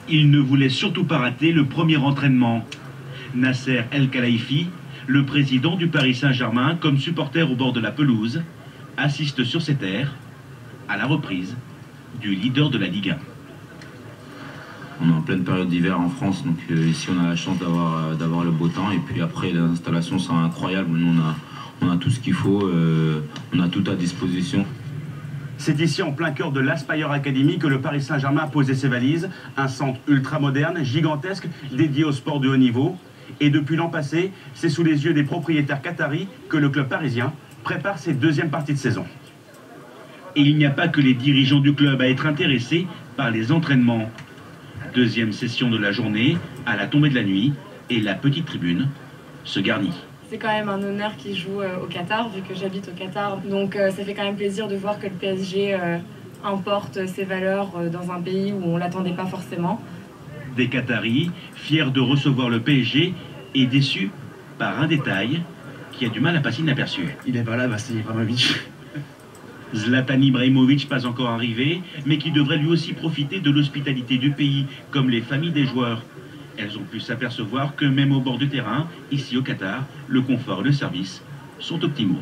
Il ne voulait surtout pas rater le premier entraînement. Nasser El Khelaifi, le président du Paris Saint-Germain, comme supporter au bord de la pelouse, assiste sur ses terres à la reprise du leader de la Ligue 1. On est en pleine période d'hiver en France, donc ici on a la chance d'avoir le beau temps. Et puis après, les installations sont incroyables. Nous, on a tout ce qu'il faut, on a tout à disposition. C'est ici, en plein cœur de l'Aspire Academy, que le Paris Saint-Germain a posé ses valises. Un centre ultra moderne, gigantesque, dédié au sport de haut niveau. Et depuis l'an passé, c'est sous les yeux des propriétaires qataris que le club parisien prépare ses deuxièmes parties de saison. Et il n'y a pas que les dirigeants du club à être intéressés par les entraînements. Deuxième session de la journée, à la tombée de la nuit, et la petite tribune se garnit. C'est quand même un honneur qui joue au Qatar, vu que j'habite au Qatar. Donc ça fait quand même plaisir de voir que le PSG importe ses valeurs dans un pays où on ne l'attendait pas forcément. Des Qataris, fiers de recevoir le PSG, et déçus par un détail qui a du mal à passer inaperçu. Il est pas là, Vassili Ibrahimovic. Zlatan Ibrahimovic, pas encore arrivé, mais qui devrait lui aussi profiter de l'hospitalité du pays, comme les familles des joueurs. Elles ont pu s'apercevoir que même au bord du terrain, ici au Qatar, le confort et le service sont optimaux.